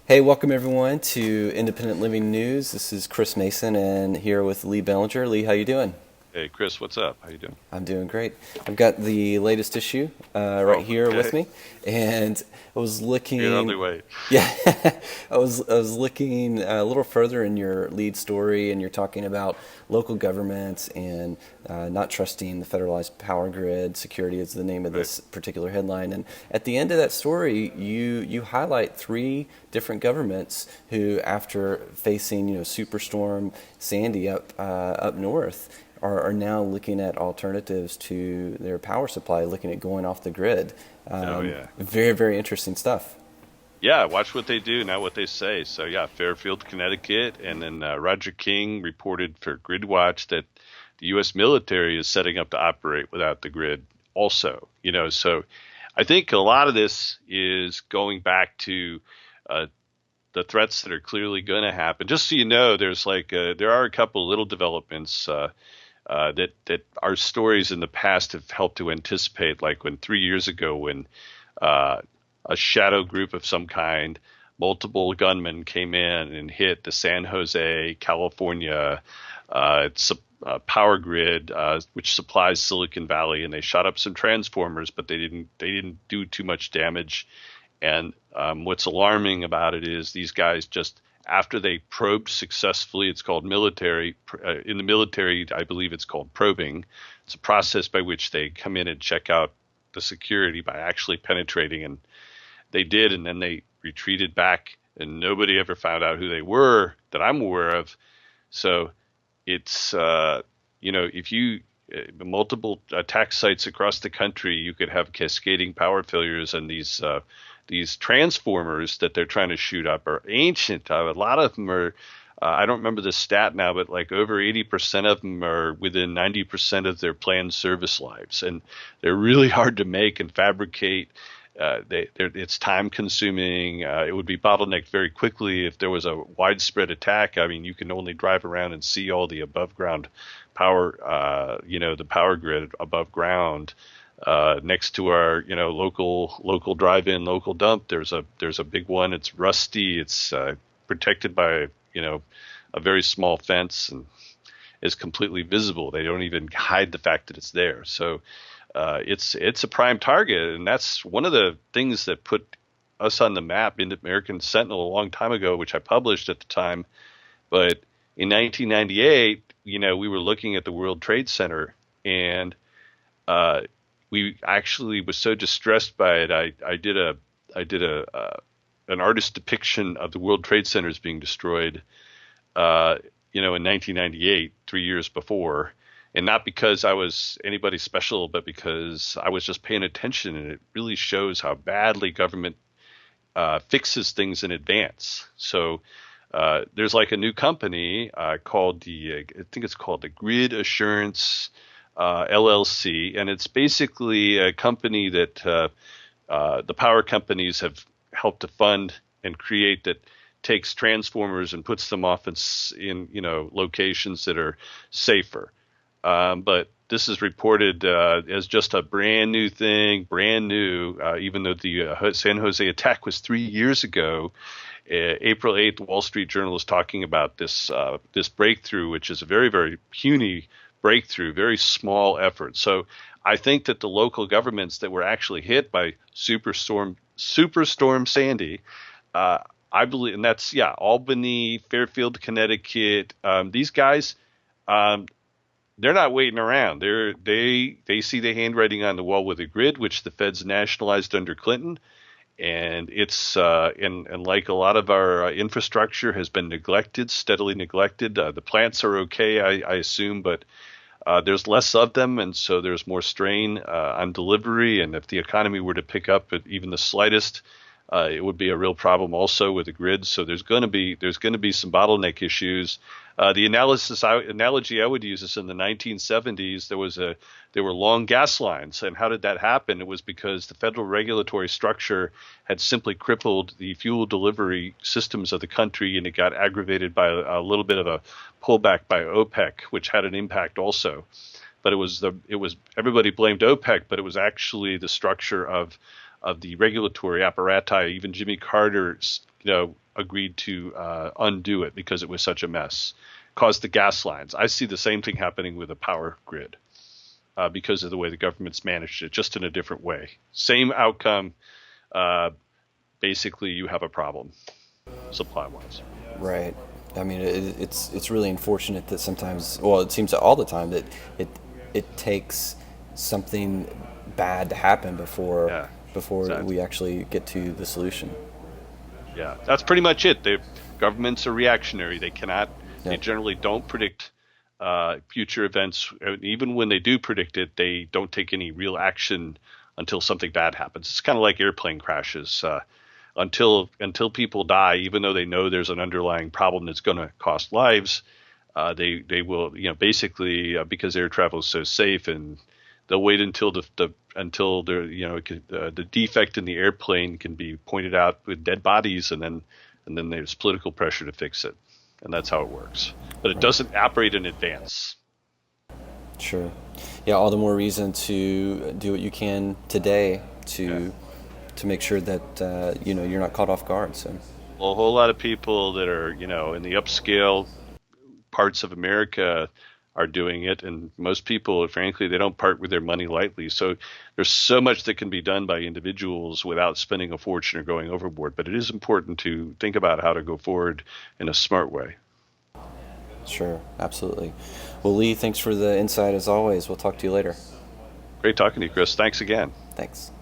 Hey, welcome everyone to Independent Living News. This is Chris Mason and here with Lee Bellinger. Lee, how you doing? Hey, Chris, what's up? How you doing? I'm doing great. I've got the latest issue right Oh, here with okay. me, and I was Can looking. hardly wait. Yeah, I was looking a little further in your lead story, and you're talking about local governments and not trusting the federalized power grid. Security is the name of Right. this particular headline, and at the end of that story, you highlight three different governments who, after facing Superstorm Sandy up north, are now looking at alternatives to their power supply, looking at going off the grid. Oh, yeah. Very, very interesting stuff. Yeah, watch what they do, not what they say. So, yeah, Fairfield, Connecticut, and then Roger King reported for GridWatch that the U.S. military is setting up to operate without the grid also. So I think a lot of this is going back to uh, the threats that are clearly going to happen. Just so you know, there are a couple of little developments that our stories in the past have helped to anticipate, like when 3 years ago, when uh, a shadow group of some kind, multiple gunmen came in and hit the San Jose, California, power grid, which supplies Silicon Valley, and they shot up some transformers, but they didn't do too much damage. And what's alarming about it is these guys just after they probed successfully, it's called military. In the military, I believe it's called probing. It's a process by which they come in and check out the security by actually penetrating, and they did, and then they retreated back, and nobody ever found out who they were that I'm aware of. So it's if you multiple attack sites across the country, you could have cascading power failures, and these transformers that they're trying to shoot up are ancient. A lot of them are. I don't remember the stat now, but like over 80% of them are within 90% of their planned service lives, and they're really hard to make and fabricate. It's time consuming. It would be bottlenecked very quickly if there was a widespread attack. I mean, you can only drive around and see all the above ground power, the power grid above ground. Next to our, local drive-in, local dump, there's a big one. It's rusty. It's protected by, a very small fence and is completely visible. They don't even hide the fact that it's there. So it's a prime target, and that's one of the things that put us on the map in the American Sentinel a long time ago, which I published at the time. But in 1998, we were looking at the World Trade Center, and uh, we actually was so distressed by it. I did an artist depiction of the World Trade Centers being destroyed, uh, in 1998, 3 years before, and not because I was anybody special, but because I was just paying attention, and it really shows how badly government fixes things in advance. So there's like a new company called I think it's called the Grid Assurance LLC, and it's basically a company that the power companies have helped to fund and create that takes transformers and puts them off in locations that are safer. But this is reported as just a brand new thing, brand new, even though the San Jose attack was 3 years ago. April 8th, the Wall Street Journal is talking about this breakthrough, which is a very, very puny breakthrough, very small effort. So I think that the local governments that were actually hit by Superstorm Sandy, uh, I believe, and that's Albany, Fairfield, Connecticut. These guys, um, they're not waiting around. They see the handwriting on the wall with the grid, which the feds nationalized under Clinton, and it's and like a lot of our infrastructure has been neglected, steadily neglected. The plants are okay, I assume, but there's less of them, and so there's more strain on delivery. And if the economy were to pick up at even the slightest, it would be a real problem also with the grid. So there's going to be some bottleneck issues. The analogy I would use is in the 1970s there were long gas lines, and how did that happen? It was because the federal regulatory structure had simply crippled the fuel delivery systems of the country, and it got aggravated by a little bit of a pullback by OPEC, which had an impact also. But it was everybody blamed OPEC, but it was actually the structure of the regulatory apparatus. Even Jimmy Carter's, agreed to undo it because it was such a mess, caused the gas lines. I see the same thing happening with the power grid because of the way the government's managed it, just in a different way. Same outcome. Uh, Basically, you have a problem supply-wise. Right. I mean, it's really unfortunate that sometimes, well, it seems all the time that it it takes something bad to happen Yeah, before exactly. we actually get to the solution. Yeah, that's pretty much it. Governments are reactionary. They Yep. generally don't predict future events. Even when they do predict it, they don't take any real action until something bad happens. It's kind of like airplane crashes. Until people die, even though they know there's an underlying problem that's going to cost lives, they will, basically because air travel is so safe, and they'll wait until until the defect in the airplane can be pointed out with dead bodies, and then there's political pressure to fix it, and that's how it works. But it Right. doesn't operate in advance. Sure. Yeah, all the more reason to do what you can today Yeah. to make sure that you're not caught off guard. So Well, a whole lot of people that are, in the upscale parts of America are doing it, and most people, frankly, they don't part with their money lightly. So there's so much that can be done by individuals without spending a fortune or going overboard. But it is important to think about how to go forward in a smart way. sure, absolutely. Well, Lee, thanks for the insight as always. We'll talk to you later. Great talking to you, Chris. Thanks again. Thanks.